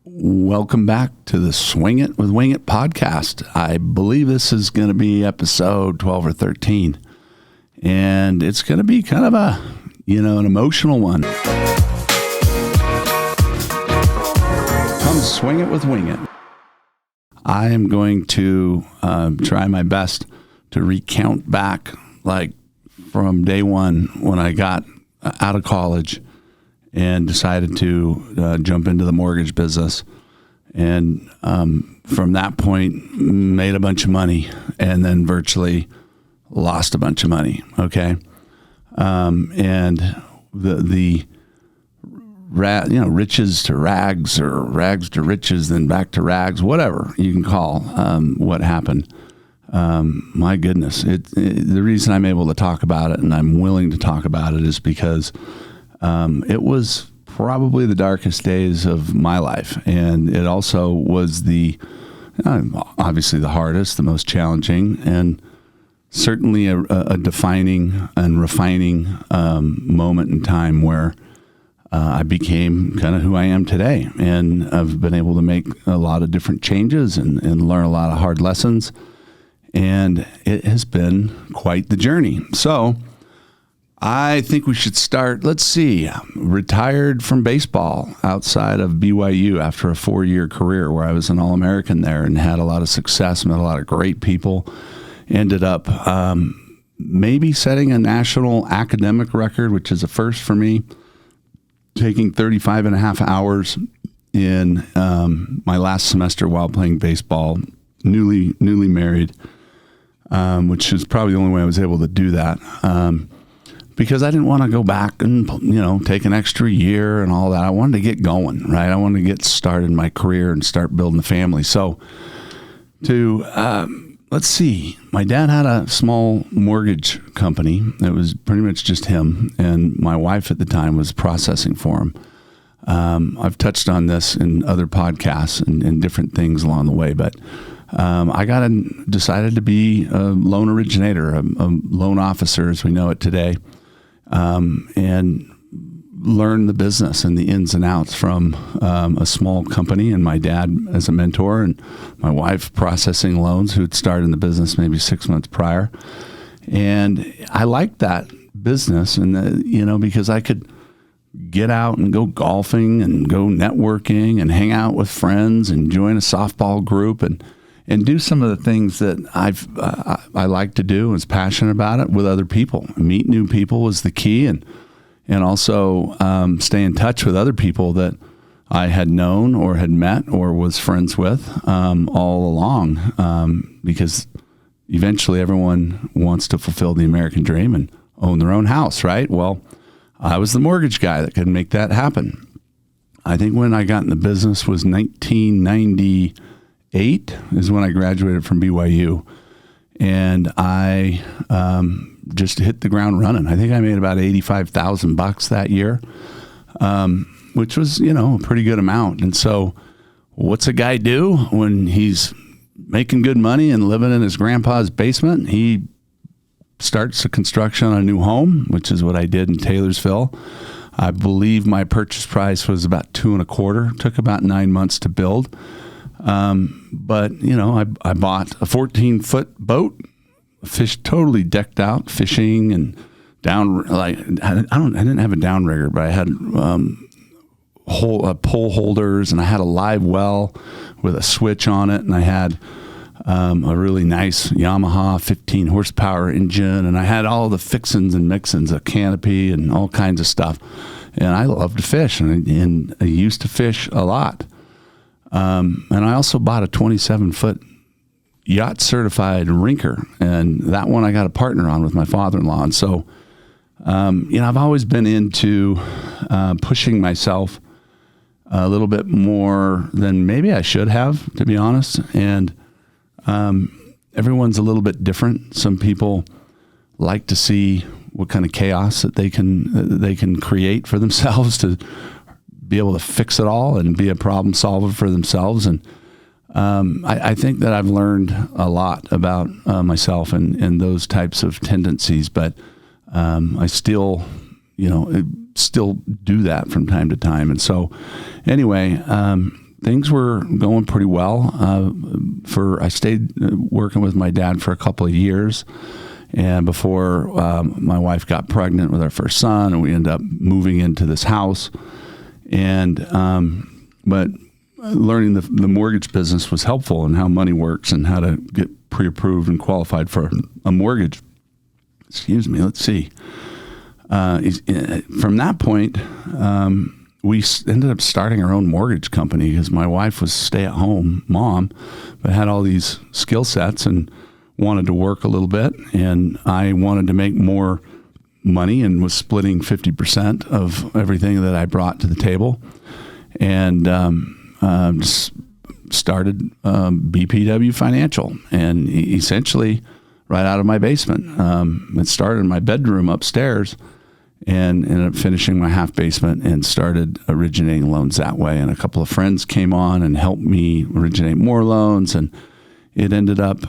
Welcome back to the Swing It with Winget podcast. I believe this is going to be episode 12 or 13, and it's going to be kind of an emotional one. Come swing it with Winget. I am going to try my best to recount back, like from day one when I got out of college and decided to jump into the mortgage business. And from that point, made a bunch of money and then virtually lost a bunch of money, okay? And the riches to rags or rags to riches, then back to rags, whatever you can call what happened. My goodness, the reason I'm able to talk about it and I'm willing to talk about it is because it was probably the darkest days of my life. And it also was obviously the hardest, the most challenging, and certainly a defining and refining moment in time where I became kind of who I am today. And I've been able to make a lot of different changes and learn a lot of hard lessons. And it has been quite the journey. So I think we should start, let's see, retired from baseball outside of BYU after a 4-year career where I was an All-American there and had a lot of success, met a lot of great people. Ended up maybe setting a national academic record, which is a first for me, taking 35 and a half hours in my last semester while playing baseball, newly married, which is probably the only way I was able to do that. Because I didn't want to go back and, take an extra year and all that. I wanted to get going, right? I wanted to get started in my career and start building a family. So let's see, my dad had a small mortgage company. It was pretty much just him. And my wife at the time was processing for him. I've touched on this in other podcasts and different things along the way, but I decided to be a loan originator, a loan officer as we know it today. And learn the business and the ins and outs from a small company and my dad as a mentor and my wife processing loans who had started in the business maybe 6 months prior. And I liked that business and, because I could get out and go golfing and go networking and hang out with friends and join a softball group and do some of the things that I like to do, was passionate about it with other people. Meet new people was the key, and also stay in touch with other people that I had known or had met or was friends with all along, because eventually everyone wants to fulfill the American dream and own their own house, right? Well, I was the mortgage guy that could make that happen. I think when I got in the business was 1998 is when I graduated from BYU, and I just hit the ground running. I think I made about $85,000 that year, which was, a pretty good amount. And so what's a guy do when he's making good money and living in his grandpa's basement? He starts the construction on a new home, which is what I did in Taylorsville. I believe my purchase price was about $2.25. It took about 9 months to build. But I bought a 14-foot boat, totally decked out, fishing and I didn't have a downrigger, but I had pole holders, and I had a live well with a switch on it, and I had a really nice Yamaha 15 horsepower engine, and I had all the fixins and mixins, a canopy and all kinds of stuff. And I love to fish, and I used to fish a lot. And I also bought a 27-foot yacht certified rinker, and that one I got a partner on with my father-in-law. And so, I've always been into pushing myself a little bit more than maybe I should have, to be honest. And everyone's a little bit different. Some people like to see what kind of chaos that they can create for themselves to be able to fix it all and be a problem solver for themselves. And I think that I've learned a lot about myself and those types of tendencies, but I still do that from time to time. And so anyway, things were going pretty well. I stayed working with my dad for a couple of years, and before my wife got pregnant with our first son, and we ended up moving into this house. And but learning the mortgage business was helpful, and how money works, and how to get pre-approved and qualified for a mortgage. Excuse me. Let's see. From that point, we ended up starting our own mortgage company because my wife was stay-at-home mom, but had all these skill sets and wanted to work a little bit. And I wanted to make more money and was splitting 50% of everything that I brought to the table. And just started BPW Financial, and essentially right out of my basement. It started in my bedroom upstairs, and ended up finishing my half basement and started originating loans that way. And a couple of friends came on and helped me originate more loans, and it ended up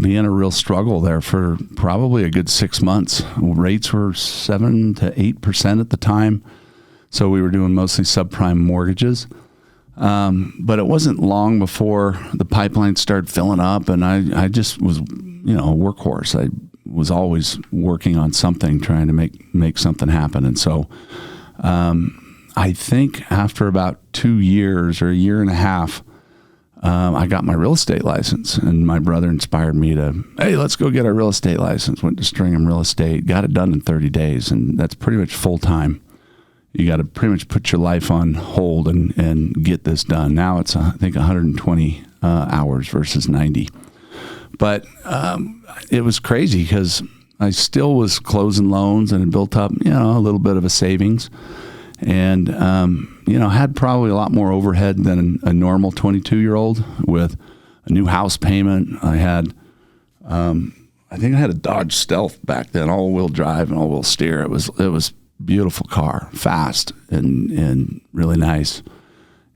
being a real struggle there for probably a good 6 months. Rates were 7 to 8% at the time, so we were doing mostly subprime mortgages. But it wasn't long before the pipeline started filling up, and I just was, a workhorse. I was always working on something, trying to make something happen. And so I think after about 2 years or a year and a half, I got my real estate license, and my brother inspired me to, hey, let's go get our real estate license. Went to Stringham Real Estate, got it done in 30 days, and that's pretty much full time. You got to pretty much put your life on hold and get this done. Now it's, I think, 120 hours versus 90. But it was crazy because I still was closing loans and had built up, a little bit of a savings, and, had probably a lot more overhead than a normal 22-year-old with a new house payment. I had, I think I had a Dodge Stealth back then, all-wheel drive and all-wheel steer. It was beautiful car, fast and really nice.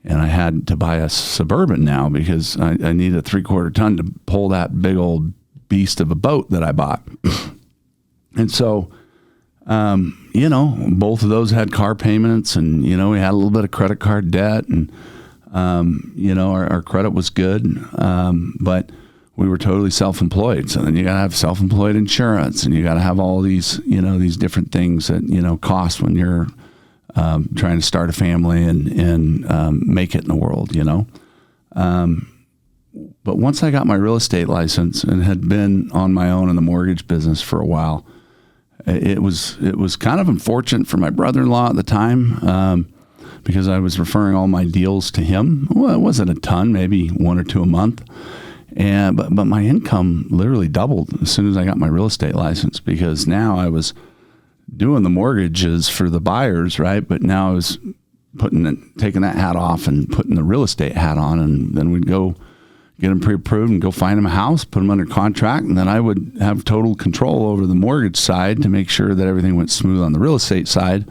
And I had to buy a Suburban now because I need a 3/4 ton to pull that big old beast of a boat that I bought. And so, both of those had car payments, and, we had a little bit of credit card debt, and, our credit was good. But we were totally self-employed. So then you got to have self-employed insurance, and you got to have all these, these different things that, cost when you're trying to start a family and make it in the world, But once I got my real estate license and had been on my own in the mortgage business for a while, it was kind of unfortunate for my brother-in-law at the time, because I was referring all my deals to him. Well, it wasn't a ton, maybe 1 or 2 a month. But my income literally doubled as soon as I got my real estate license, because now I was doing the mortgages for the buyers, right? But now I was taking that hat off and putting the real estate hat on, and then we'd go get them pre-approved and go find them a house, put them under contract, and then I would have total control over the mortgage side to make sure that everything went smooth on the real estate side.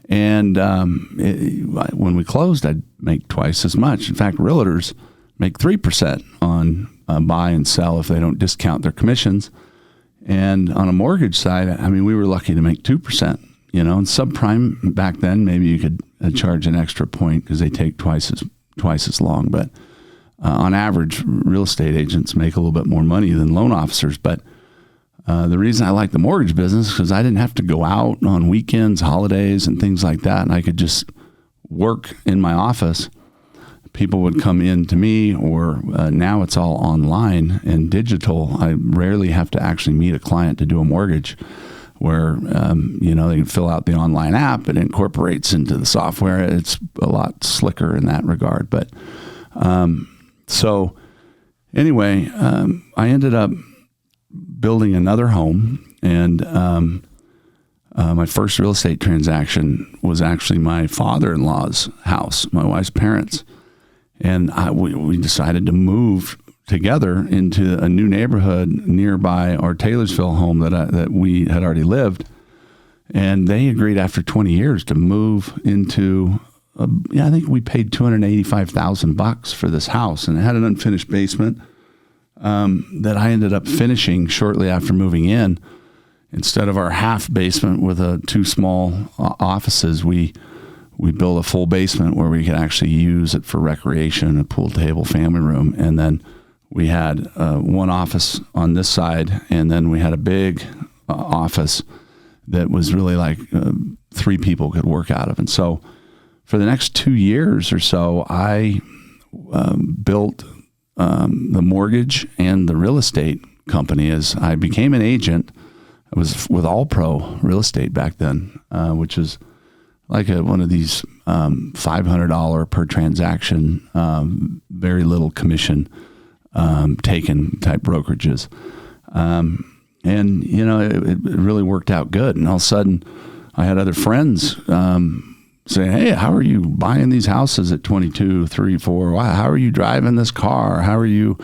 And when we closed, I'd make twice as much. In fact, realtors make 3% on buy and sell if they don't discount their commissions. And on a mortgage side, we were lucky to make 2%. And subprime back then, maybe you could charge an extra point because they take twice as long. But on average, real estate agents make a little bit more money than loan officers. But the reason I like the mortgage business is because I didn't have to go out on weekends, holidays, and things like that, and I could just work in my office. People would come in to me, or now it's all online and digital. I rarely have to actually meet a client to do a mortgage, where they can fill out the online app. It incorporates into the software. It's a lot slicker in that regard. But so anyway, I ended up building another home, and my first real estate transaction was actually my father-in-law's house, my wife's parents. And we decided to move together into a new neighborhood nearby our Taylorsville home that we had already lived. And they agreed after 20 years to move into, I think we paid $285,000 for this house. And it had an unfinished basement that I ended up finishing shortly after moving in. Instead of our half basement with two small offices, we we built a full basement where we could actually use it for recreation, a pool table, family room. And then we had one office on this side, and then we had a big office that was really like 3 people could work out of. And so for the next 2 years or so, I built the mortgage and the real estate company. As I became an agent, I was with All Pro Real Estate back then, which is like one of these $500 per transaction, very little commission taken type brokerages. And, you know, it really worked out good. And all of a sudden, I had other friends saying, hey, how are you buying these houses at 22, 3, 4? How are you driving this car? How are you,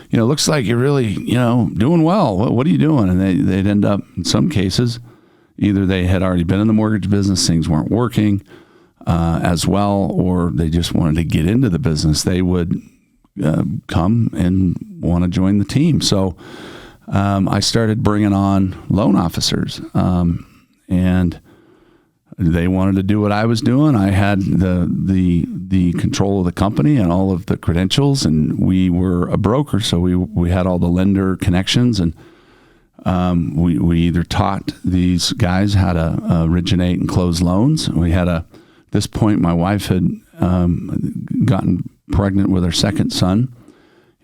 you know, looks like you're really, you know, doing well. What are you doing? And they'd end up, in some cases, either they had already been in the mortgage business, things weren't working as well, or they just wanted to get into the business. They would come and want to join the team. So I started bringing on loan officers, and they wanted to do what I was doing. I had the control of the company and all of the credentials, and we were a broker, so we had all the lender connections, and we either taught these guys how to originate and close loans. We had at this point, my wife had gotten pregnant with her second son,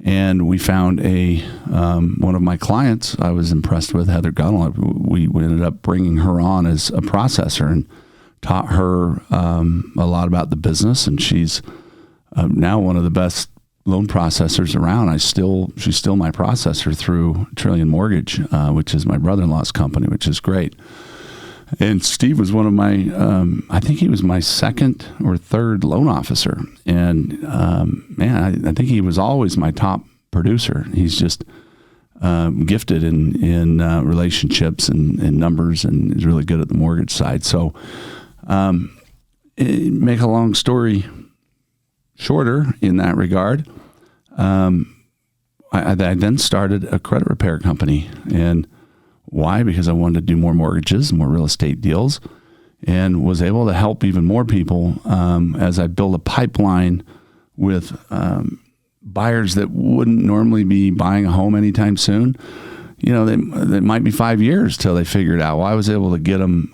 and we found one of my clients I was impressed with, Heather Gunnell. We ended up bringing her on as a processor and taught her a lot about the business, and she's now one of the best loan processors around. She's still my processor through Trillion Mortgage, which is my brother-in-law's company, which is great. And Steve was one of my, I think he was my second or third loan officer. And man, I think he was always my top producer. He's just gifted in relationships and numbers, and is really good at the mortgage side. So make a long story shorter in that regard, I then started a credit repair company. And why? Because I wanted to do more mortgages, more real estate deals, and was able to help even more people as I build a pipeline with buyers that wouldn't normally be buying a home anytime soon. You know, they might be 5 years till they figure it out. Well, I was able to get them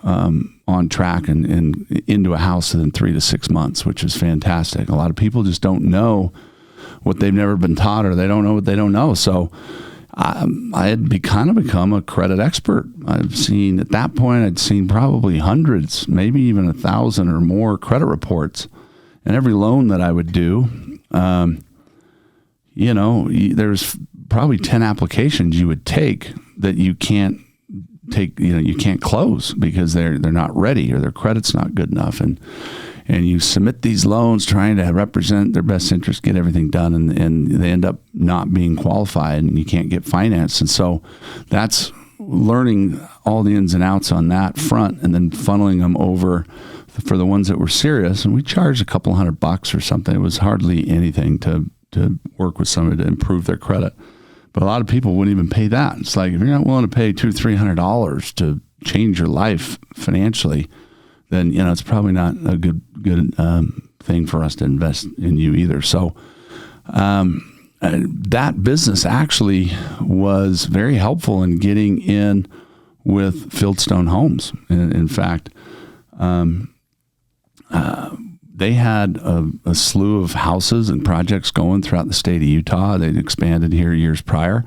on track and into a house within 3 to 6 months, which is fantastic. A lot of people just don't know what they've never been taught, or they don't know what they don't know. So I had kind of become a credit expert. At that point, I'd seen probably hundreds, maybe even 1,000 or more credit reports. And every loan that I would do, you know, there's probably 10 applications you would take that you can't take, you know, you can't close because they're not ready, or their credit's not good enough. And you submit these loans trying to represent their best interest, get everything done, and they end up not being qualified, and you can't get financed. And so that's learning all the ins and outs on that front, and then funneling them over for the ones that were serious. And we charged a couple $100 or something. It was hardly anything to work with somebody to improve their credit. But a lot of people wouldn't even pay that. It's like, if you're not willing to pay $200-300 to change your life financially, then, you know, it's probably not a good thing for us to invest in you either. So that business actually was very helpful in getting in with Fieldstone Homes. In fact, they had a slew of houses and projects going throughout the state of Utah. They'd expanded here years prior,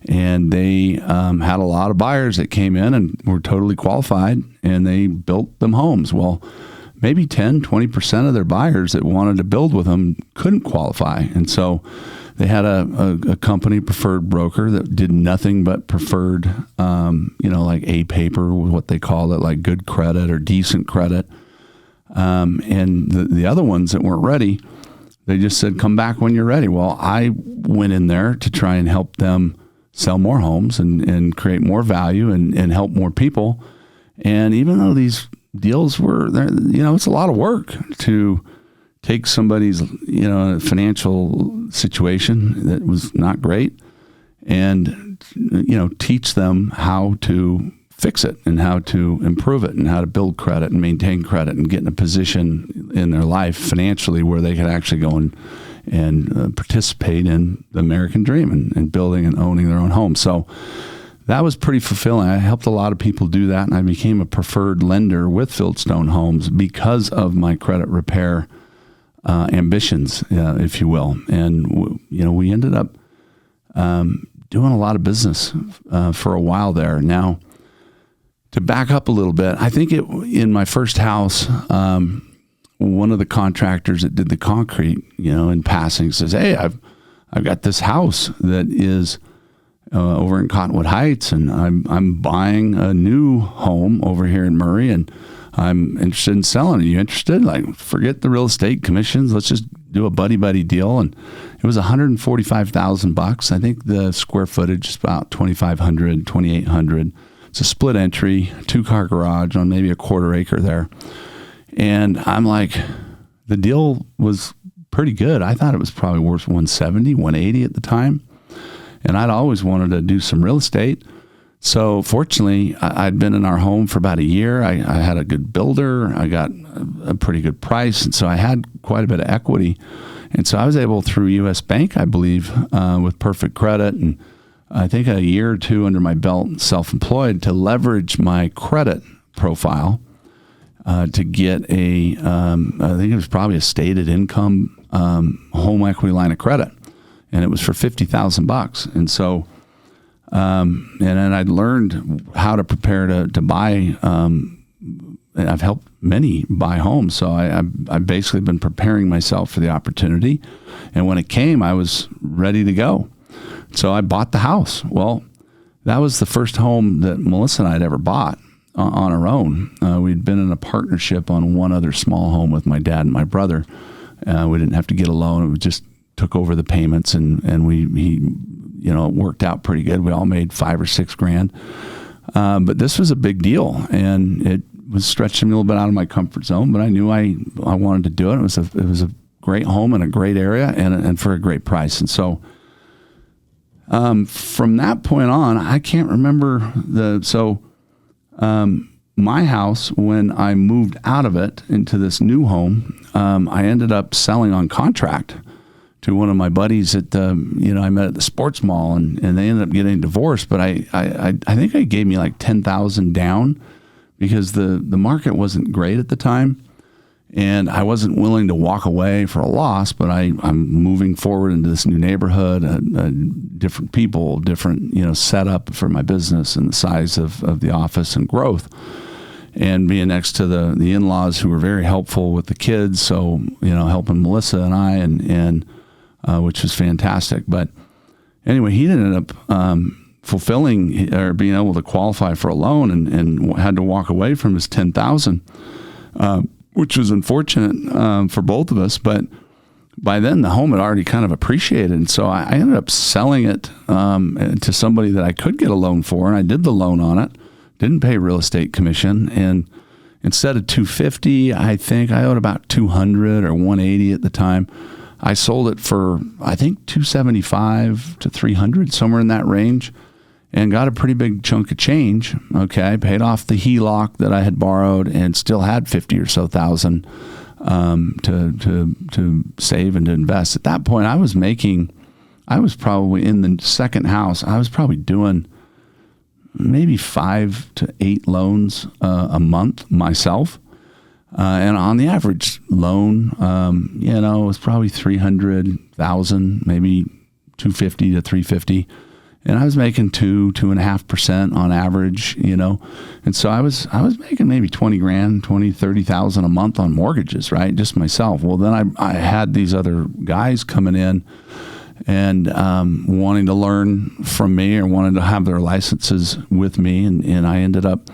and they had a lot of buyers that came in and were totally qualified, and they built them homes. Well, maybe 10-20% of their buyers that wanted to build with them couldn't qualify. And so they had a company preferred broker that did nothing but preferred, you know, like A paper, what they call it, like good credit or decent credit. And the other ones that weren't ready, they just said, come back when you're ready. Well, I went in there to try and help them sell more homes and create more value and help more people. And even though these deals were, you know, it's a lot of work to take somebody's, you know, financial situation that was not great and, you know, teach them how to fix it and how to improve it and how to build credit and maintain credit and get in a position in their life financially where they could actually go and participate in the American dream and building and owning their own home. So that was pretty fulfilling. I helped a lot of people do that, and I became a preferred lender with Fieldstone Homes because of my credit repair ambitions, if you will. And we ended up doing a lot of business for a while there. Now, to back up a little bit, I think in my first house, one of the contractors that did the concrete, in passing says, "Hey, I've got this house that is over in Cottonwood Heights, and I'm buying a new home over here in Murray, and I'm interested in selling. Are you interested? Like, forget the real estate commissions. Let's just do a buddy deal." And it was $145,000. I think the square footage is about 2,500, 2,800. It's a split entry, 2-car garage on maybe a quarter acre there. And I'm like, the deal was pretty good. I thought it was probably worth 170, 180 at the time. And I'd always wanted to do some real estate. So fortunately, I'd been in our home for about a year. I had a good builder. I got a pretty good price. And so I had quite a bit of equity. And so I was able, through U.S. Bank, I believe, with perfect credit, and I think a year or two under my belt, self-employed, to leverage my credit profile to get I think it was probably a stated income home equity line of credit. And it was for $50,000. And so, and then I'd learned how to prepare to buy. And I've helped many buy homes. So I've basically been preparing myself for the opportunity. And when it came, I was ready to go. So I bought the house. Well, that was the first home that Melissa and I had ever bought on our own. We'd been in a partnership on one other small home with my dad and my brother. We didn't have to get a loan. It was just took over the payments, and it worked out pretty good. We all made $5,000 or $6,000. But this was a big deal, and it was stretching me a little bit out of my comfort zone, but I knew I wanted to do it. It was a great home in a great area and for a great price. And so from that point on, I can't remember my house, when I moved out of it into this new home, I ended up selling on contract to one of my buddies at I met at the sports mall, and they ended up getting divorced. But I think they gave me like $10,000 down because the market wasn't great at the time, and I wasn't willing to walk away for a loss. But I'm moving forward into this new neighborhood, different people, different setup for my business and the size of the office and growth. And being next to the in-laws who were very helpful with the kids, so helping Melissa and I, and which was fantastic. But anyway, he ended up fulfilling or being able to qualify for a loan, and had to walk away from his $10,000, which was unfortunate for both of us. But by then, the home had already kind of appreciated, and so I ended up selling it to somebody that I could get a loan for, and I did the loan on it. Didn't pay real estate commission, and instead of $250, I think I owed about $200 or $180 at the time. I sold it for, I think, $275 to $300, somewhere in that range, and got a pretty big chunk of change. Okay, paid off the HELOC that I had borrowed, and still had $50,000 or so to save and to invest. At that point, I was probably in the second house. I was probably doing maybe 5 to 8 loans a month myself. And on the average loan, it was probably $300,000, maybe $250 to $350. And I was making 2.5% on average, And so I was making maybe $20,000, $30,000 a month on mortgages, right? Just myself. Well, then I had these other guys coming in and wanting to learn from me, or wanting to have their licenses with me, and I ended up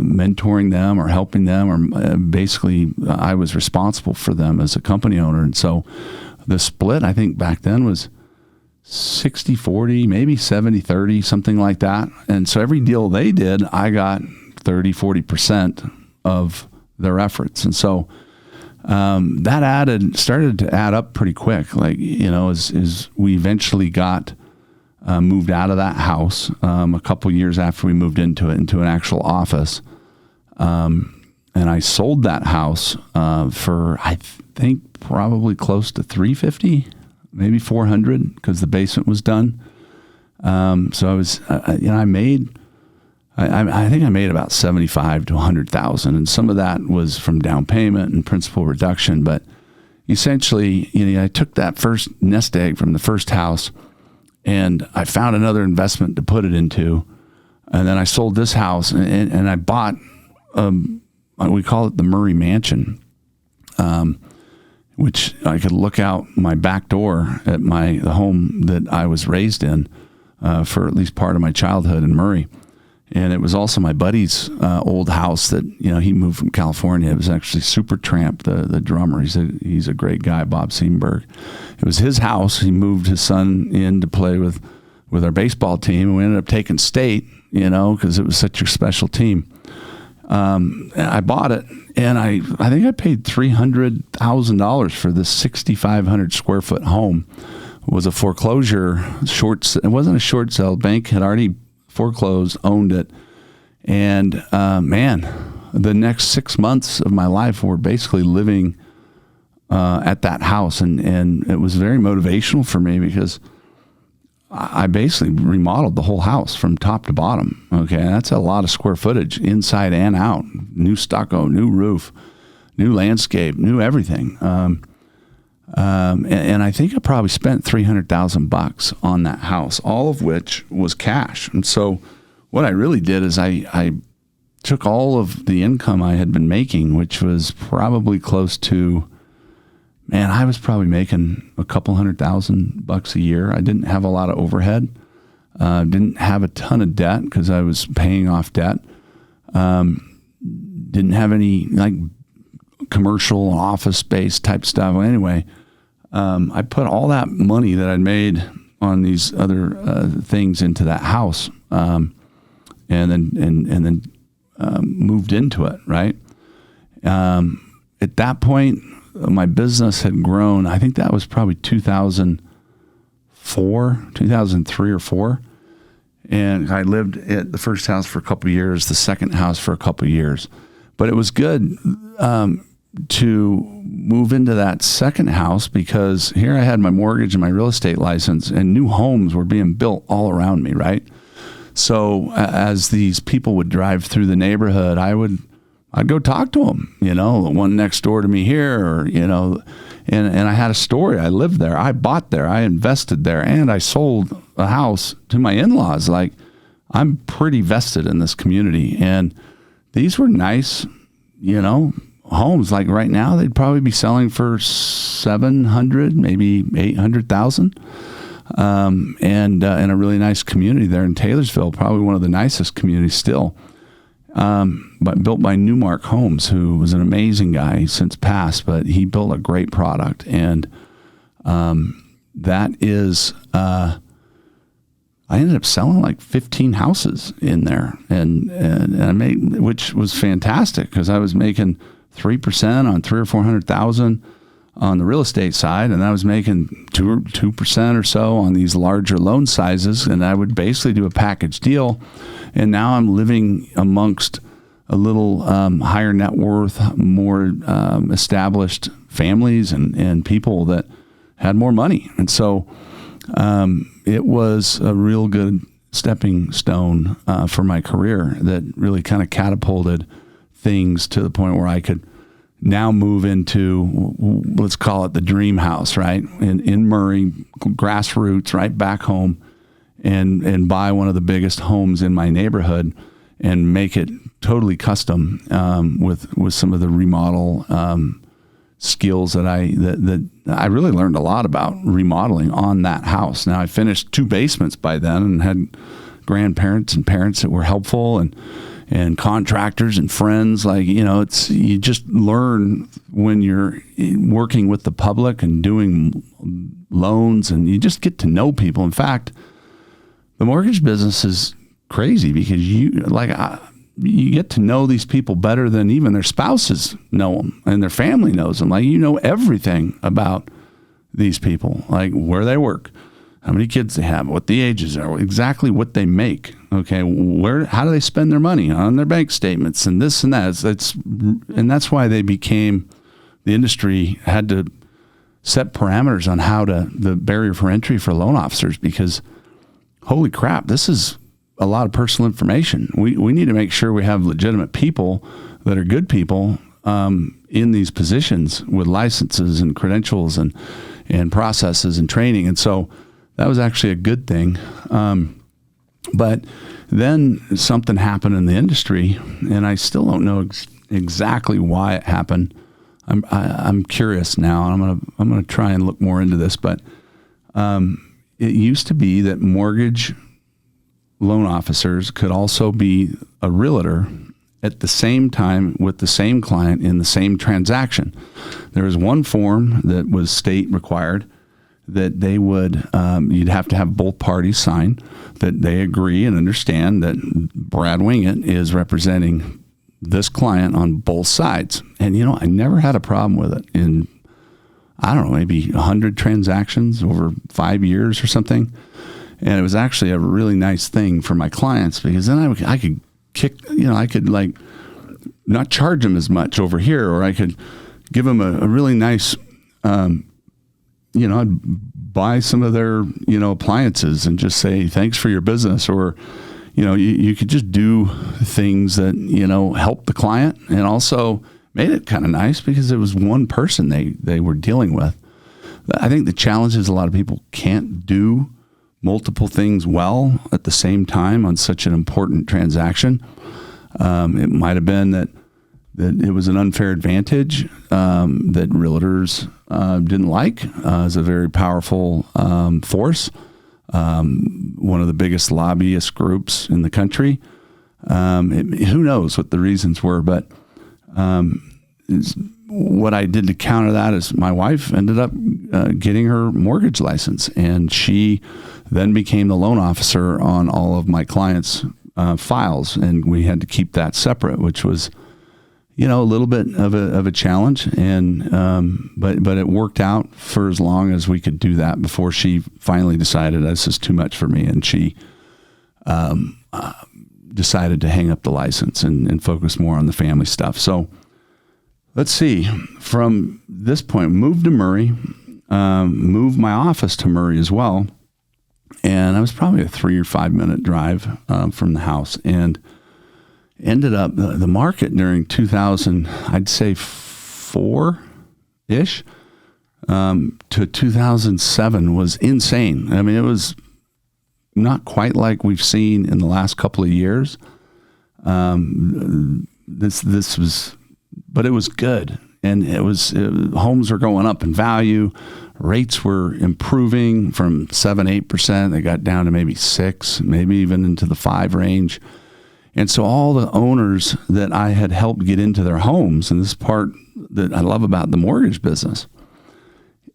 mentoring them or helping them, or basically I was responsible for them as a company owner. And so the split, I think back then, was 60-40, maybe 70-30, something like that. And so every deal they did, I got 30-40% of their efforts. And so that started to add up pretty quick. Like, as we eventually got moved out of that house a couple years after we moved into an actual office. And I sold that house for, I think, probably close to $350, maybe $400, because the basement was done. So I was, I made, I think I made about $75,000 to $100,000, and some of that was from down payment and principal reduction. But essentially, I took that first nest egg from the first house, and I found another investment to put it into, and then I sold this house, and I bought, we call it the Murray Mansion, which I could look out my back door at the home that I was raised in for at least part of my childhood in Murray. And it was also my buddy's old house that, he moved from California. It was actually Supertramp, the drummer. He's a great guy, Bob Seidenberg. It was his house. He moved his son in to play with our baseball team. And we ended up taking state, because it was such a special team. I bought it, and I think I paid $300,000 for this 6,500 square foot home. It was a foreclosure it wasn't a short sale. Bank had already foreclosed, owned it. And, the next 6 months of my life were basically living, at that house. And it was very motivational for me because I basically remodeled the whole house from top to bottom. Okay. And that's a lot of square footage inside and out, new stucco, new roof, new landscape, new everything. And I think I probably spent $300,000 on that house, all of which was cash. And so what I really did is I took all of the income I had been making, which was probably close to, I was probably making a couple $100,000 a year. I didn't have a lot of overhead. Didn't have a ton of debt because I was paying off debt. Didn't have any commercial office space type stuff. Well, anyway, I put all that money that I'd made on these other things into that house, and then moved into it. Right. At that point, my business had grown. I think that was probably 2003 or 4. And I lived at the first house for a couple of years, the second house for a couple of years. But it was good to move into that second house because here I had my mortgage and my real estate license, and new homes were being built all around me, right? So as these people would drive through the neighborhood, I'd go talk to them, the one next door to me here, or, and I had a story. I lived there. I bought there. I invested there, and I sold a house to my in-laws. I'm pretty vested in this community, and these were nice, homes. Like right now, they'd probably be selling for $700,000, maybe $800,000, and in a really nice community there in Taylorsville, probably one of the nicest communities still. But built by Newmark Homes, who was an amazing guy. He's since passed, but he built a great product. And that is, I ended up selling 15 houses in there, and I made, which was fantastic because I was making 3% on $300,000 or $400,000 on the real estate side, and I was making 2% or so on these larger loan sizes, and I would basically do a package deal. And now I'm living amongst a little higher net worth, more established families and people that had more money. And so it was a real good stepping stone for my career that really kind of catapulted things to the point where I could now move into, let's call it the dream house, right? In Murray, grassroots, right back home, and buy one of the biggest homes in my neighborhood and make it totally custom with some of the remodel skills that I really learned a lot about remodeling on that house. Now I finished 2 basements by then and had grandparents and parents that were helpful and contractors and friends. You just learn when you're working with the public and doing loans, and you just get to know people. In fact, the mortgage business is crazy because you get to know these people better than even their spouses know them, and their family knows them. Everything about these people, like where they work, how many kids they have, what the ages are, exactly what they make. Okay, how do they spend their money on their bank statements and this and that. And that's why the industry had to set parameters on the barrier for entry for loan officers, because holy crap, this is a lot of personal information. We need to make sure we have legitimate people that are good people in these positions with licenses and credentials and processes and training. And so that was actually a good thing. But then something happened in the industry, and I still don't know exactly why it happened. I'm curious now, and I'm gonna try and look more into this. But it used to be that mortgage loan officers could also be a realtor at the same time with the same client in the same transaction. There was one form that was state required that they would, you'd have to have both parties sign that they agree and understand that Brad Winget is representing this client on both sides. And, I never had a problem with it in, I don't know, maybe 100 transactions over 5 years or something. And it was actually a really nice thing for my clients, because then I could I could like not charge them as much over here, or I could give them a really nice, I'd buy some of their, appliances and just say, thanks for your business. Or, you could just do things that, help the client, and also made it kind of nice because it was one person they were dealing with. I think the challenge is a lot of people can't do multiple things well at the same time on such an important transaction. It might have been that it was an unfair advantage that realtors didn't like as a very powerful force. One of the biggest lobbyist groups in the country. Who knows what the reasons were, but what I did to counter that is my wife ended up getting her mortgage license, and she then became the loan officer on all of my clients' files, and we had to keep that separate, which was, a little bit of a challenge, and but it worked out for as long as we could do that before she finally decided this is too much for me, and she decided to hang up the license and focus more on the family stuff. So let's see, from this point, moved to Murray, moved my office to Murray as well. And I was probably a 3 or 5 minute drive from the house, and ended up the market during 2000, I'd say 4-ish to 2007 was insane. I mean, it was not quite like we've seen in the last couple of years. This was, but it was good. And homes were going up in value. Rates were improving from 7-8%. They got down to maybe 6, maybe even into the 5 range. And so all the owners that I had helped get into their homes, and this is part that I love about the mortgage business,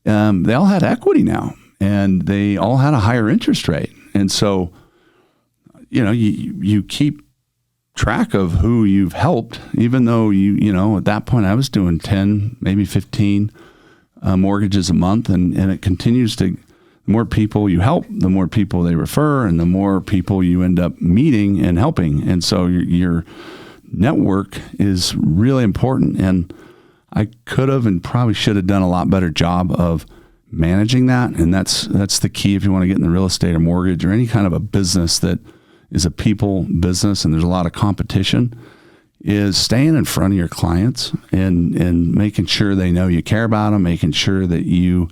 they all had equity now, and they all had a higher interest rate. And so, you keep track of who you've helped, even though at that point I was doing 10, maybe 15 mortgages a month, and it continues to. The more people you help, the more people they refer, and the more people you end up meeting and helping. And so your network is really important. And I could have and probably should have done a lot better job of managing that. And that's the key if you want to get in the real estate or mortgage or any kind of a business that is a people business and there's a lot of competition, is staying in front of your clients and making sure they know you care about them, making sure that you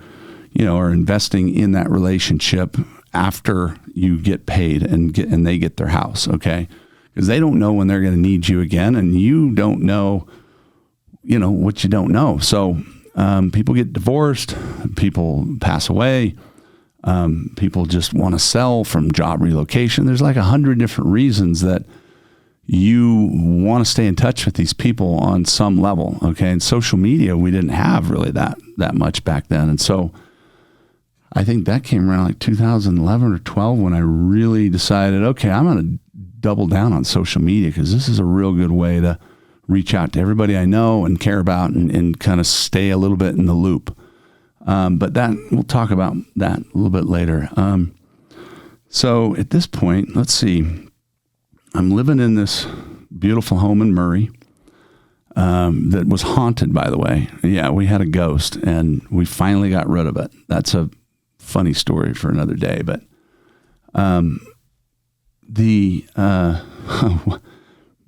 are investing in that relationship after you get paid and they get their house, okay? Because they don't know when they're going to need you again, and you don't know, what you don't know. So people get divorced, people pass away, people just want to sell from job relocation. There's like 100 different reasons that you want to stay in touch with these people on some level, okay? And social media, we didn't have really that much back then, and so I think that came around like 2011 or 12 when I really decided, okay, I'm going to double down on social media because this is a real good way to reach out to everybody I know and care about and kind of stay a little bit in the loop. But we'll talk about that a little bit later. So at this point, let's see. I'm living in this beautiful home in Murray that was haunted, by the way. Yeah, we had a ghost, and we finally got rid of it. That's a funny story for another day. But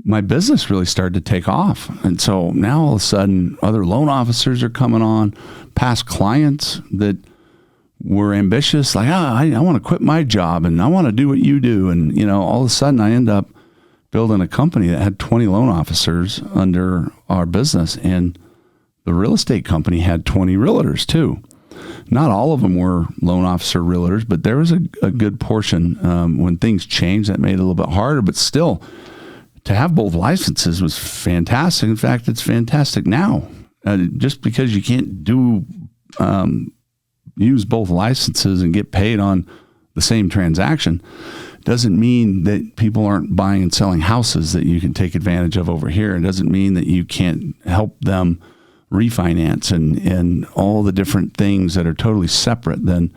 my business really started to take off. And so now all of a sudden, other loan officers are coming on, past clients that were ambitious, like, I want to quit my job and I want to do what you do. And, all of a sudden I end up building a company that had 20 loan officers under our business. And the real estate company had 20 realtors too. Not all of them were loan officer realtors, but there was a good portion. When things changed, that made it a little bit harder, but still, to have both licenses was fantastic. In fact, it's fantastic now. Just because you can't use both licenses and get paid on the same transaction doesn't mean that people aren't buying and selling houses that you can take advantage of over here. It doesn't mean that you can't help them refinance and all the different things that are totally separate than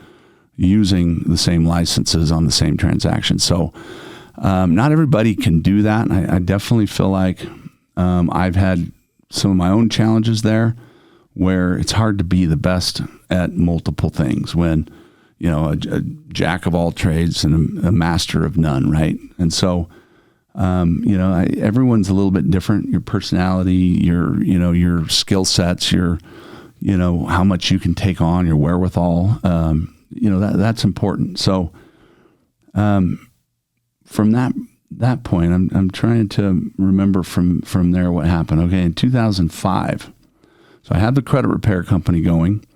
using the same licenses on the same transaction. So not everybody can do that. I definitely feel like I've had some of my own challenges there where it's hard to be the best at multiple things when, a jack of all trades and a master of none, right? And so, everyone's a little bit different. Your personality, your skill sets, how much you can take on, your wherewithal, that's important. So, from that point, I'm trying to remember from there what happened. Okay, in 2005, so I had the credit repair company going,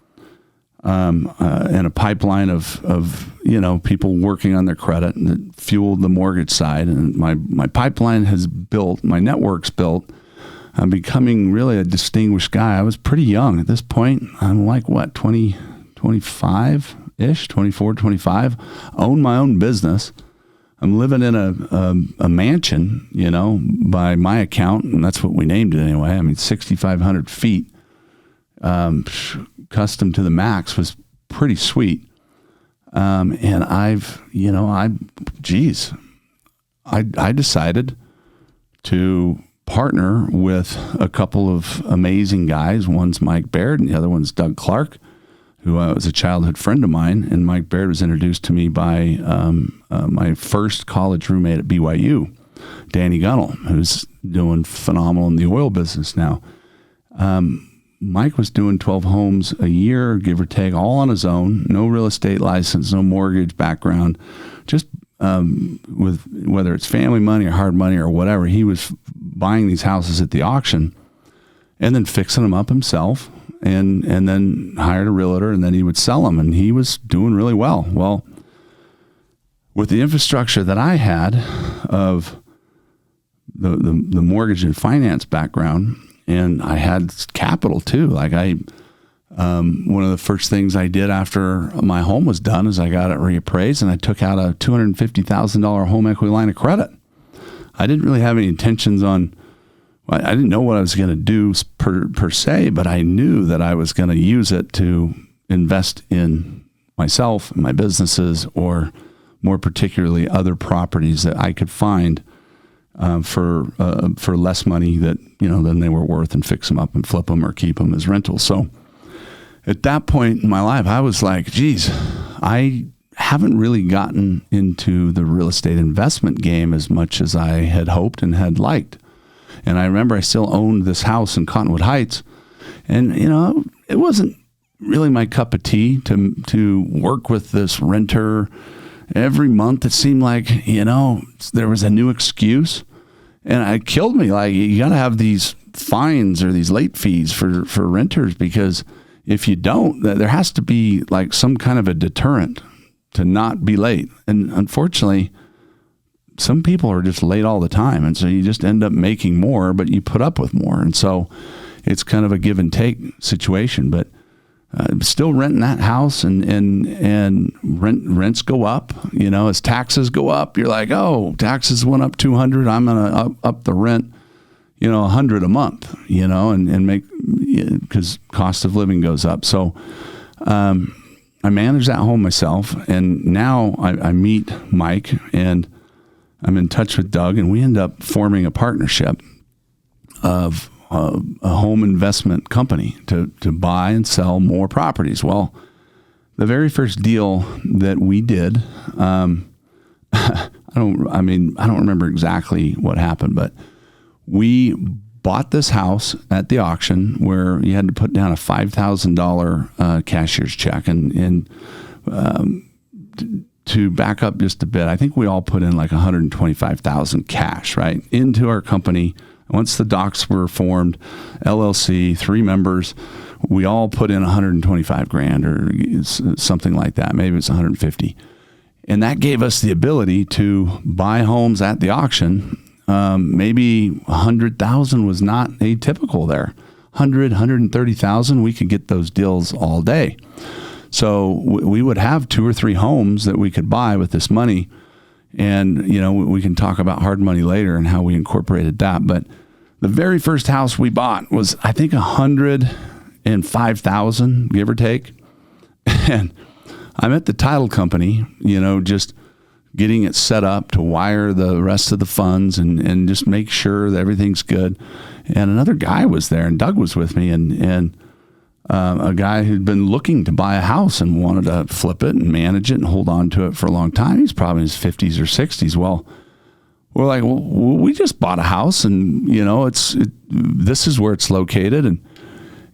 and a pipeline of people working on their credit that fueled the mortgage side. And my pipeline has built, my network's built. I'm becoming really a distinguished guy. I was pretty young at this point. I'm like, 25-ish, 24, 25, own my own business. I'm living in a mansion, by my account, and that's what we named it anyway. I mean, 6,500 feet, custom to the max, was pretty sweet. And I decided to partner with a couple of amazing guys. One's Mike Baird and the other one's Doug Clark, who was a childhood friend of mine. And Mike Baird was introduced to me by my first college roommate at BYU, Danny Gunnell, who's doing phenomenal in the oil business now. Mike was doing 12 homes a year, give or take, all on his own, no real estate license, no mortgage background, just with whether it's family money or hard money or whatever, he was buying these houses at the auction and then fixing them up himself and then hired a realtor, and then he would sell them, and he was doing really well. Well, with the infrastructure that I had of the mortgage and finance background, and I had capital too. Like one of the first things I did after my home was done is I got it reappraised, and I took out a $250,000 home equity line of credit. I didn't really have any intentions on, I didn't know what I was going to do per se, but I knew that I was going to use it to invest in myself and my businesses, or more particularly other properties that I could find for less money than they were worth, and fix them up and flip them or keep them as rentals. So at that point in my life, I was like, geez, I haven't really gotten into the real estate investment game as much as I had hoped and had liked. And I remember I still owned this house in Cottonwood Heights, and it wasn't really my cup of tea to work with this renter. Every month it seemed like, there was a new excuse, and it killed me. Like, you got to have these fines or these late fees for renters, because if you don't, there has to be like some kind of a deterrent to not be late. And unfortunately, some people are just late all the time. And so you just end up making more, but you put up with more. And so it's kind of a give and take situation, but still renting that house, and rents go up, as taxes go up. You're like, oh, taxes went up 200. I'm going to up the rent, 100 a month, and make, because cost of living goes up. So I manage that home myself, and now I meet Mike, and I'm in touch with Doug, and we end up forming a partnership of a home investment company to buy and sell more properties. Well, the very first deal that we did, I don't remember exactly what happened, but we bought this house at the auction where you had to put down a $5,000 cashier's check, and to back up just a bit, I think we all put in like $125,000 cash, right, into our company. Once the docs were formed, LLC, 3 members, we all put in $125,000 or something like that. Maybe it's 150. And that gave us the ability to buy homes at the auction. Maybe 100,000 was not atypical there. 130,000, we could get those deals all day. So we would have 2 or 3 homes that we could buy with this money. And, we can talk about hard money later and how we incorporated that. But the very first house we bought was, I think, 105,000, give or take. And I'm at the title company, just getting it set up to wire the rest of the funds and just make sure that everything's good. And another guy was there, and Doug was with me, and a guy who'd been looking to buy a house and wanted to flip it and manage it and hold on to it for a long time. He's probably in his 50s or 60s. Well, we're like, well, we just bought a house, and this is where it's located. And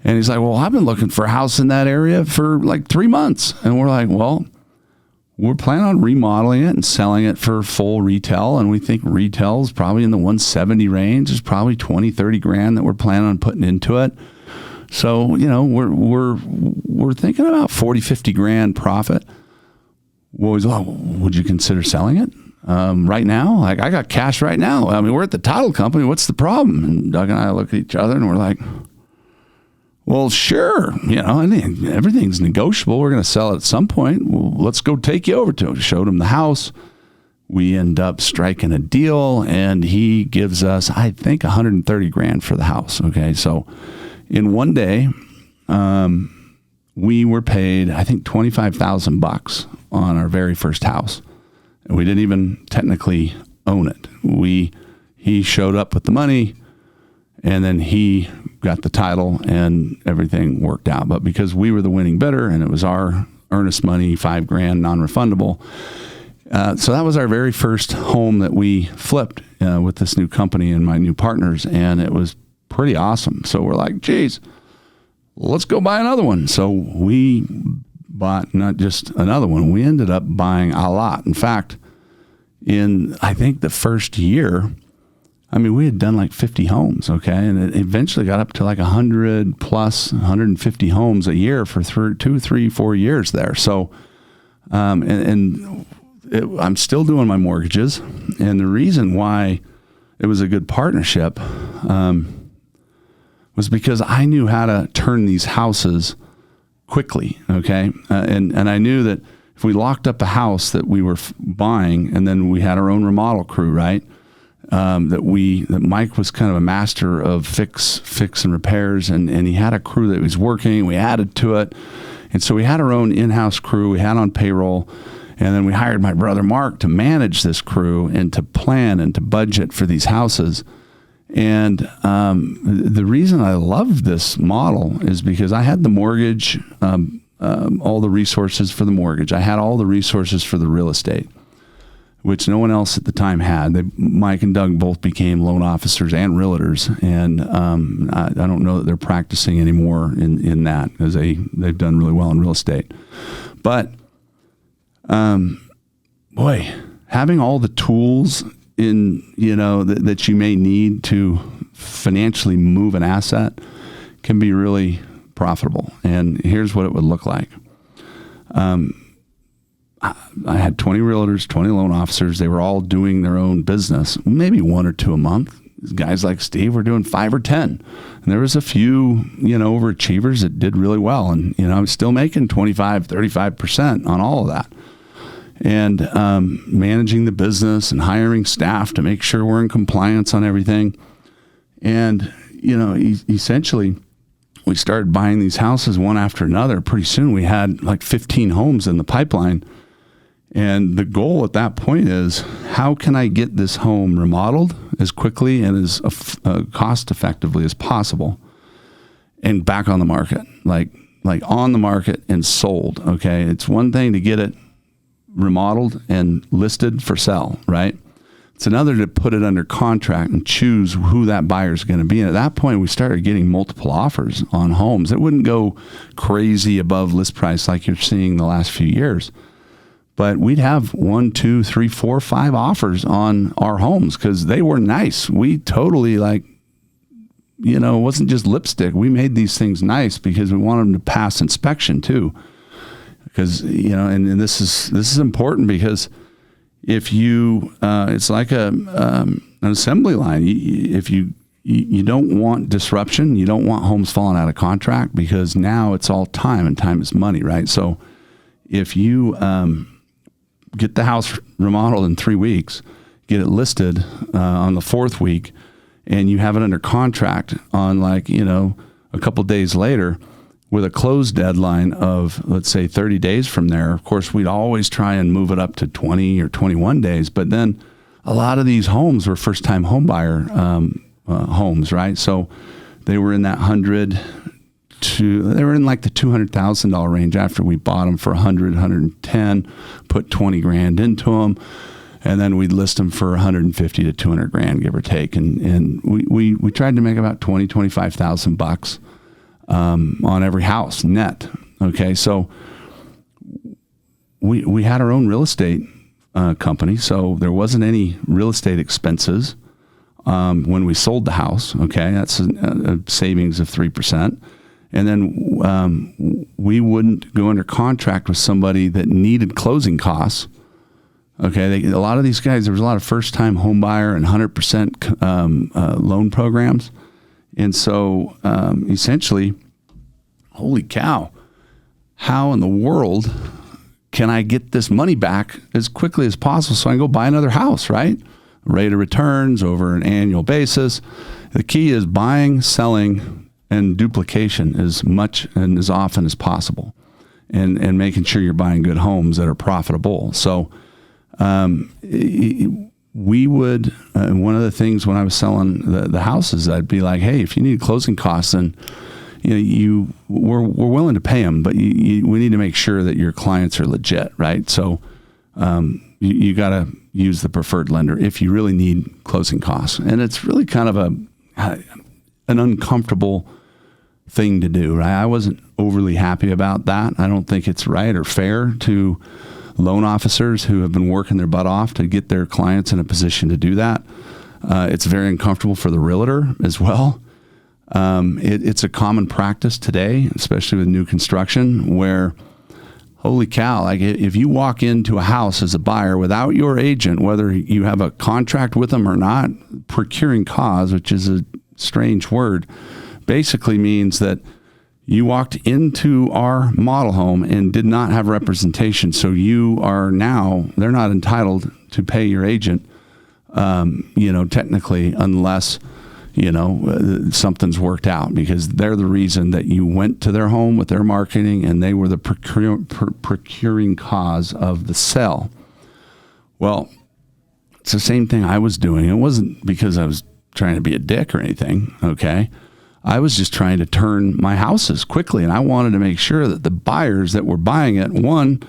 he's like, well, I've been looking for a house in that area for like 3 months. And we're like, well, we're planning on remodeling it and selling it for full retail. And we think retail is probably in the 170 range. There's probably 20, 30 grand that we're planning on putting into it. So, we're thinking about 40, 50 grand profit. Would you consider selling it right now? Like, I got cash right now. I mean, we're at the title company. What's the problem? And Doug and I look at each other and we're like, well, sure. I mean, everything's negotiable. We're going to sell it at some point. Well, let's go take you over to him. Showed him the house. We end up striking a deal, and he gives us, I think, 130 grand for the house. Okay. So in one day, we were paid, I think, $25,000 on our very first house. And we didn't even technically own it. He showed up with the money, and then he got the title, and everything worked out. But because we were the winning bidder and it was our earnest money, $5 grand, non-refundable. So that was our very first home that we flipped with this new company and my new partners. And it was pretty awesome. So we're like, geez, let's go buy another one. So we bought not just another one. We ended up buying a lot. In fact, in, I think, the first year, I mean, we had done like 50 homes, okay? And it eventually got up to like 100 plus 150 homes a year for 2, 3, 4 years there. So, I'm still doing my mortgages. And the reason why it was a good partnership was because I knew how to turn these houses quickly, okay? And I knew that if we locked up a house that we were buying, and then we had our own remodel crew, right? That Mike was kind of a master of fix and repairs, and he had a crew that was working. We added to it, and so we had our own in-house crew. We had on payroll, and then we hired my brother Mark to manage this crew and to plan and to budget for these houses. And the reason I loved this model is because I had the mortgage, all the resources for the mortgage. I had all the resources for the real estate, which no one else at the time had. Mike and Doug both became loan officers and realtors, and I don't know that they're practicing anymore in that, because they've done really well in real estate. But boy, having all the tools in that you may need to financially move an asset can be really profitable. And here's what it would look like. I had 20 realtors, 20 loan officers. They were all doing their own business, maybe 1 or 2 a month. Guys like Steve were doing 5 or 10. And there was a few, overachievers that did really well. And, I was still making 25, 35% on all of that. And managing the business and hiring staff to make sure we're in compliance on everything. And, essentially, we started buying these houses one after another. Pretty soon we had like 15 homes in the pipeline. And the goal at that point is, how can I get this home remodeled as quickly and as cost effectively as possible and back on the market, like on the market and sold. Okay. It's one thing to get it remodeled and listed for sale, right? It's another to put it under contract and choose who that buyer is going to be. And at that point, we started getting multiple offers on homes. It wouldn't go crazy above list price like you're seeing the last few years. But we'd have 1, 2, 3, 4, 5 offers on our homes because they were nice. We totally it wasn't just lipstick. We made these things nice because we wanted them to pass inspection too. Because, and this is important because if you, it's like an assembly line. If you don't want disruption, you don't want homes falling out of contract because now it's all time and time is money, right? So if you get the house remodeled in 3 weeks, get it listed on the 4th week, and you have it under contract on a couple days later with a close deadline of, let's say, 30 days from there. Of course, we'd always try and move it up to 20 or 21 days. But then a lot of these homes were first-time home buyer homes, right? So they were in that they were in like the $200,000 range after we bought them for 110, put 20 grand into them. And then we'd list them for 150 to 200 grand, give or take. And we tried to make about 25,000 bucks on every house net. Okay. So we had our own real estate company. So there wasn't any real estate expenses when we sold the house. Okay. That's a savings of 3%. And then we wouldn't go under contract with somebody that needed closing costs. Okay, a lot of these guys, there was a lot of first-time home buyer and 100% loan programs. And so essentially, holy cow, how in the world can I get this money back as quickly as possible so I can go buy another house, right? Rate of returns over an annual basis. The key is buying, selling, and duplication as much and as often as possible, and making sure you're buying good homes that are profitable. So we would, one of the things when I was selling the houses, I'd be like, hey, if you need closing costs, then we're willing to pay them, but we need to make sure that your clients are legit, right? So you got to use the preferred lender if you really need closing costs. And it's really kind of an uncomfortable thing to do, right? I wasn't overly happy about that. I don't think it's right or fair to loan officers who have been working their butt off to get their clients in a position to do that. It's very uncomfortable for the realtor as well. It's a common practice today, especially with new construction, where, holy cow, like if you walk into a house as a buyer without your agent, whether you have a contract with them or not, procuring cause, which is a strange word, basically means that you walked into our model home and did not have representation. So they're not entitled to pay your agent, technically, unless, something's worked out, because they're the reason that you went to their home with their marketing and they were the procuring cause of the sale. Well, it's the same thing I was doing. It wasn't because I was trying to be a dick or anything. Okay. I was just trying to turn my houses quickly, and I wanted to make sure that the buyers that were buying it, one,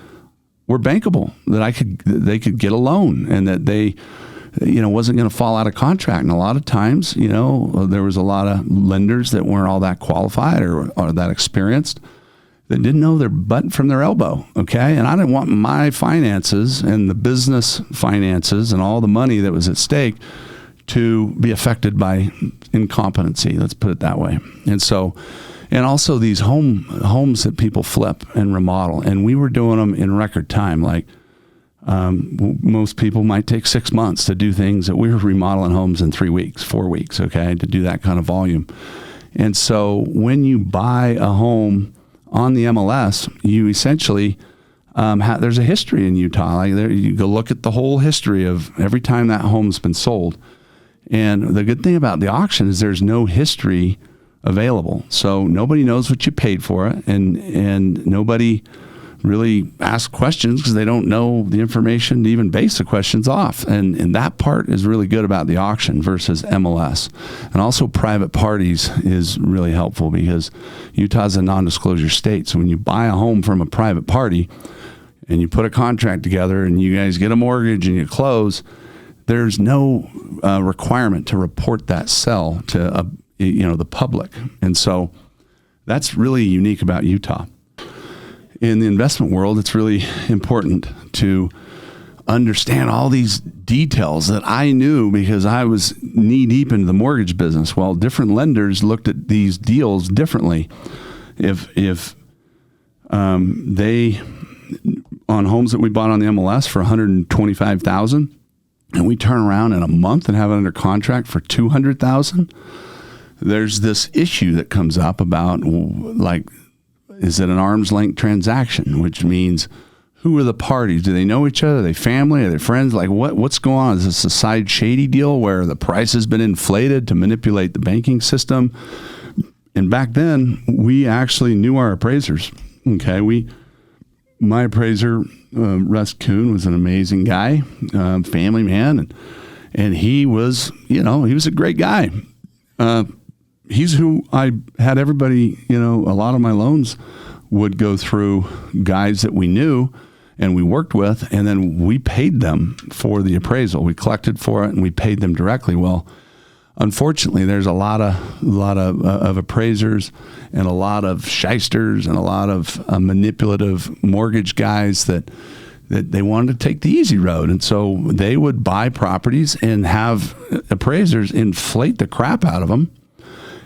were bankable, that they could get a loan, and that they, wasn't going to fall out of contract. And a lot of times, there was a lot of lenders that weren't all that qualified or that experienced, that didn't know their butt from their elbow. Okay. And I didn't want my finances and the business finances and all the money that was at stake to be affected by incompetency. Let's put it that way. And also these homes that people flip and remodel, and we were doing them in record time. Like most people might take 6 months to do things that we were remodeling homes in 3 weeks, 4 weeks, okay, to do that kind of volume. And so when you buy a home on the MLS, you essentially there's a history in Utah. Like you go look at the whole history of every time that home's been sold. And the good thing about the auction is there's no history available. So nobody knows what you paid for it, and nobody really asks questions because they don't know the information to even base the questions off. And that part is really good about the auction versus MLS. And also private parties is really helpful because Utah's a non-disclosure state. So when you buy a home from a private party and you put a contract together and you guys get a mortgage and you close, there's no requirement to report that sale to the public. And so that's really unique about Utah. In the investment world, it's really important to understand all these details that I knew because I was knee deep into the mortgage business. Well, different lenders looked at these deals differently. If they on homes that we bought on the MLS for $125,000, and we turn around in a month and have it under contract for $200,000, there's this issue that comes up about is it an arm's length transaction, which means who are the parties? Do they know each other? Are they family? Are they friends? Like what's going on? Is this a side shady deal where the price has been inflated to manipulate the banking system? And back then, we actually knew our appraisers. Okay, my appraiser, Russ Kuhn, was an amazing guy, family man, and he was, he was a great guy. He's who I had everybody, a lot of my loans would go through guys that we knew and we worked with, and then we paid them for the appraisal. We collected for it and we paid them directly. Well, unfortunately, there's a lot of appraisers and a lot of shysters and a lot of manipulative mortgage guys that they wanted to take the easy road. And so they would buy properties and have appraisers inflate the crap out of them.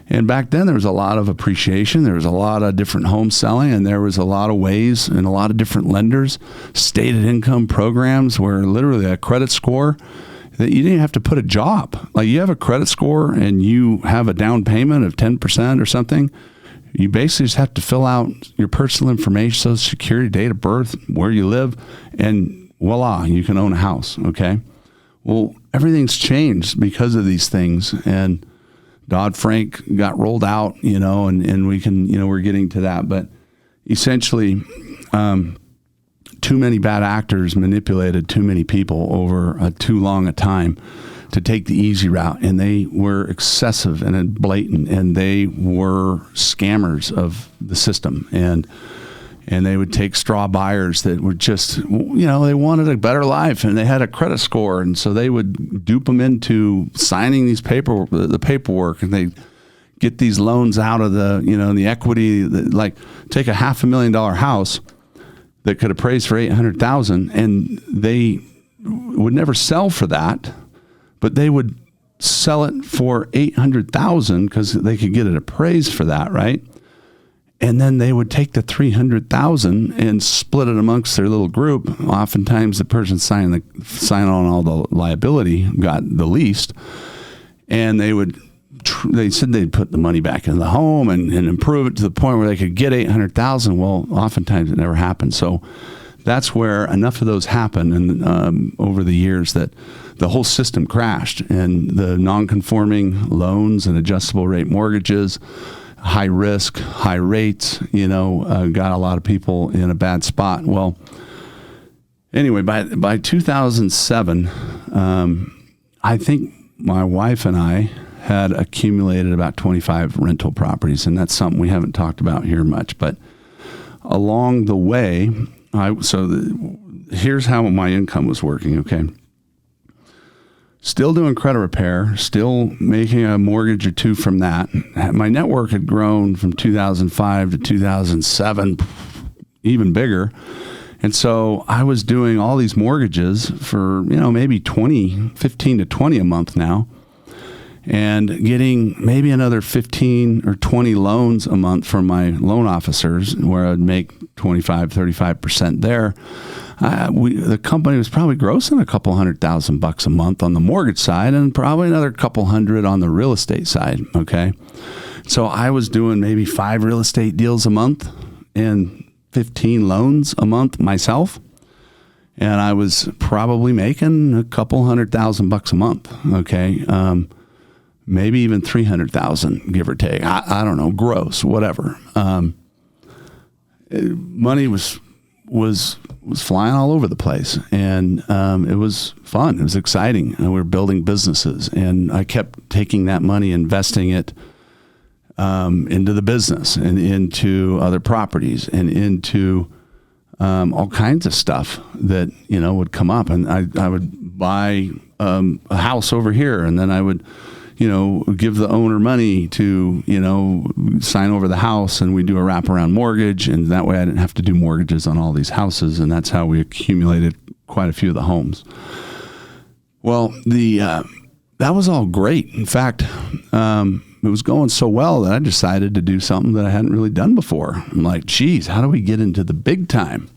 And back then, there was a lot of appreciation. There was a lot of different home selling, and there was a lot of ways and a lot of different lenders, stated income programs where literally a credit score that you didn't have to put a job. Like you have a credit score and you have a down payment of 10% or something. You basically just have to fill out your personal information, Social Security, date of birth, where you live, and voila, you can own a house. Okay. Well, everything's changed because of these things, and Dodd-Frank got rolled out, and we can, we're getting to that. But essentially, too many bad actors manipulated too many people over too long a time to take the easy route. And they were excessive and blatant, and they were scammers of the system. And they would take straw buyers that were just, they wanted a better life and they had a credit score. And so they would dupe them into signing the paperwork, and they get these loans out of the equity, like take a $500,000 house that could appraise for $800,000, and they would never sell for that, but they would sell it for $800,000 because they could get it appraised for that, right? And then they would take the $300,000 and split it amongst their little group. Oftentimes, the person signing on all the liability got the least, and they said they'd put the money back in the home and improve it to the point where they could get $800,000. Well, oftentimes it never happened. So that's where enough of those happened, and over the years that the whole system crashed, and the non-conforming loans and adjustable rate mortgages, high risk, high rates, got a lot of people in a bad spot. Well, anyway, by 2007, I think my wife and I had accumulated about 25 rental properties, and that's something we haven't talked about here much. But along the way, here's how my income was working, okay? Still doing credit repair, still making a mortgage or two from that. My network had grown from 2005 to 2007, even bigger. And so I was doing all these mortgages for, maybe 15 to 20 a month now, and getting maybe another 15 or 20 loans a month from my loan officers, where I'd make 25, 35% there. The company was probably grossing a couple $100,000 a month on the mortgage side, and probably another couple hundred on the real estate side. Okay. So I was doing maybe 5 real estate deals a month and 15 loans a month myself. And I was probably making a couple $100,000 a month. Okay. maybe even 300,000, give or take. I don't know, gross, whatever. Money was flying all over the place, and it was fun. It was exciting. And we were building businesses, and I kept taking that money, investing it into the business and into other properties and into all kinds of stuff that, would come up. And I would buy a house over here, and then I would, give the owner money to, sign over the house, and we do a wraparound mortgage. And that way I didn't have to do mortgages on all these houses. And that's how we accumulated quite a few of the homes. Well, that was all great. In fact, it was going so well that I decided to do something that I hadn't really done before. I'm like, geez, how do we get into the big time?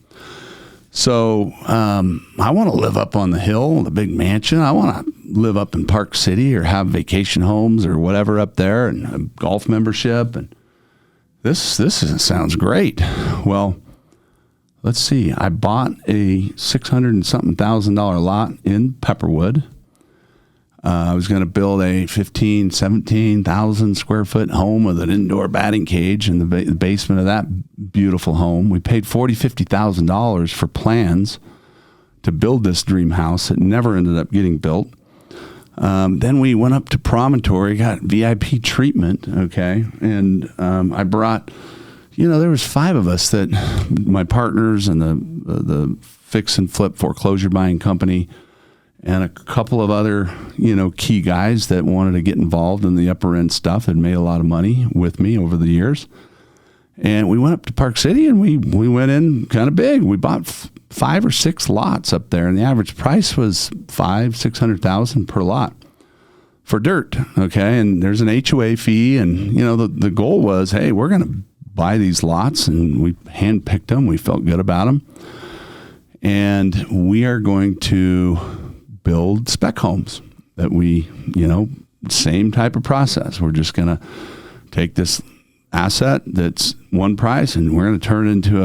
So I want to live up on the hill, the big mansion. I want to live up in Park City or have vacation homes or whatever up there, and a golf membership. And this sounds great. Well, let's see. I bought a $600 and something thousand lot in Pepperwood. I was going to build a 17,000 square foot home with an indoor batting cage in the basement of that beautiful home. We paid $50,000 for plans to build this dream house. It never ended up getting built. Then we went up to Promontory, got VIP treatment. Okay. And, I brought, there was 5 of us, that my partners and the fix and flip foreclosure buying company, and a couple of other, key guys that wanted to get involved in the upper end stuff and made a lot of money with me over the years. And we went up to Park City, and we went in kind of big. We bought 5 or 6 lots up there, and the average price was $600,000 per lot for dirt. Okay. And there's an HOA fee, and, the goal was, hey, we're going to buy these lots, and we handpicked them. We felt good about them. And we are going to build spec homes that we, same type of process. We're just going to take this asset that's one price, and we're going to turn it into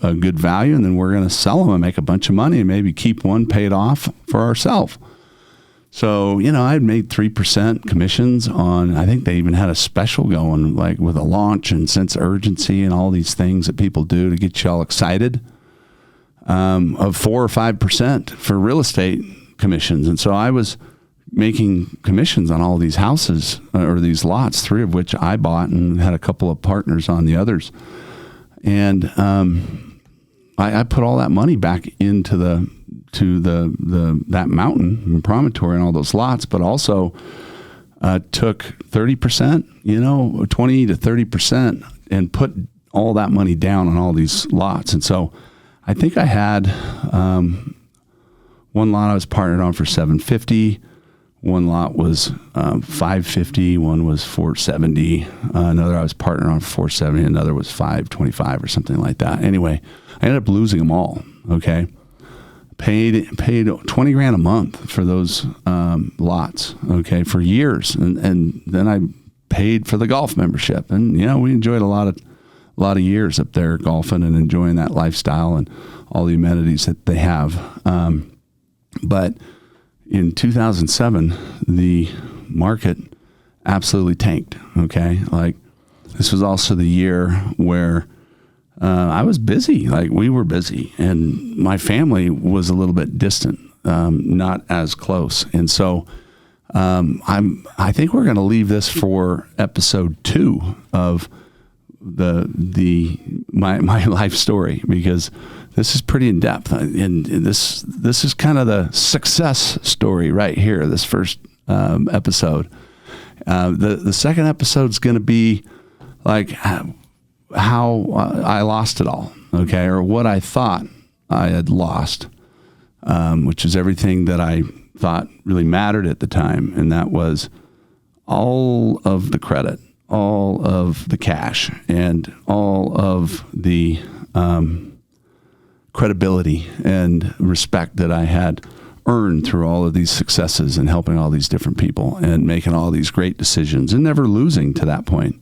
a good value, and then we're going to sell them and make a bunch of money, and maybe keep one paid off for ourselves. So, I had made 3% commissions on, I think they even had a special going, like with a launch and sense of urgency and all these things that people do to get you all excited, of 4 or 5% for real estate commissions. And so I was making commissions on all these houses or these lots, 3 of which I bought, and had a couple of partners on the others. And I put all that money back into that mountain and promontory and all those lots, but also took 30%, 20 to 30%, and put all that money down on all these lots. And so I think I had one lot I was partnered on for $750. One lot was $550. One was $470. Another I was partnered on for $470. Another was $525 or something like that. Anyway, I ended up losing them all. Okay, paid $20,000 a month for those lots. Okay, for years, and then I paid for the golf membership, and we enjoyed a lot of years up there golfing and enjoying that lifestyle and all the amenities that they have. But in 2007, the market absolutely tanked. Okay. Like, this was also the year where I was busy. Like, we were busy, and my family was a little bit distant, not as close. And so I think we're going to leave this for episode 2 of my life story, because this is pretty in depth, and this is kind of the success story right here. This first episode. The second episode is going to be like how I lost it all, okay, or what I thought I had lost, which is everything that I thought really mattered at the time, and that was all of the credit, all of the cash, and all of the credibility and respect that I had earned through all of these successes and helping all these different people and making all these great decisions and never losing to that point.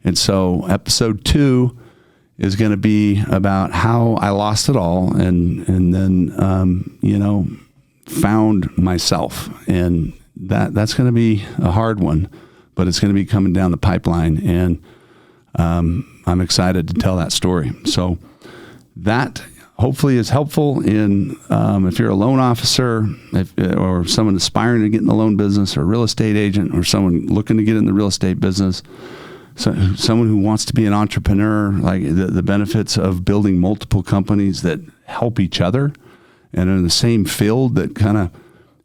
And so episode 2 is going to be about how I lost it all and then, found myself and that's going to be a hard one, but it's going to be coming down the pipeline, and I'm excited to tell that story. So that hopefully is helpful in if you're a loan officer or someone aspiring to get in the loan business, or a real estate agent, or someone looking to get in the real estate business. So someone who wants to be an entrepreneur, like the benefits of building multiple companies that help each other and are in the same field, that kind of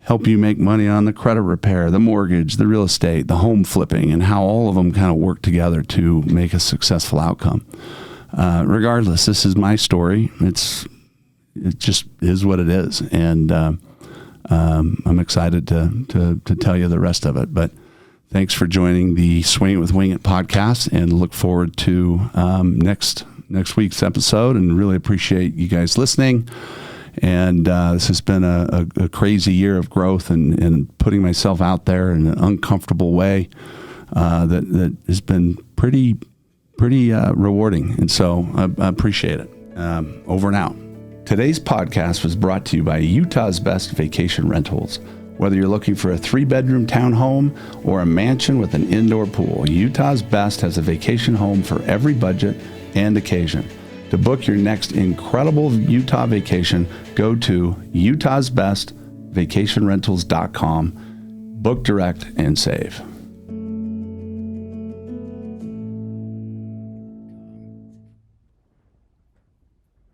help you make money on the credit repair, the mortgage, the real estate, the home flipping, and how all of them kind of work together to make a successful outcome. Regardless, this is my story. It just is what it is. And I'm excited to tell you the rest of it. But thanks for joining the Swing It with Winget podcast, and look forward to next week's episode, and really appreciate you guys listening. And this has been a crazy year of growth and putting myself out there in an uncomfortable way that has been pretty rewarding. And so I appreciate it. Over and out. Today's podcast was brought to you by Utah's Best Vacation Rentals. Whether you're looking for a 3-bedroom townhome or a mansion with an indoor pool, Utah's Best has a vacation home for every budget and occasion. To book your next incredible Utah vacation, go to utahsbestvacationrentals.com. Book direct and save.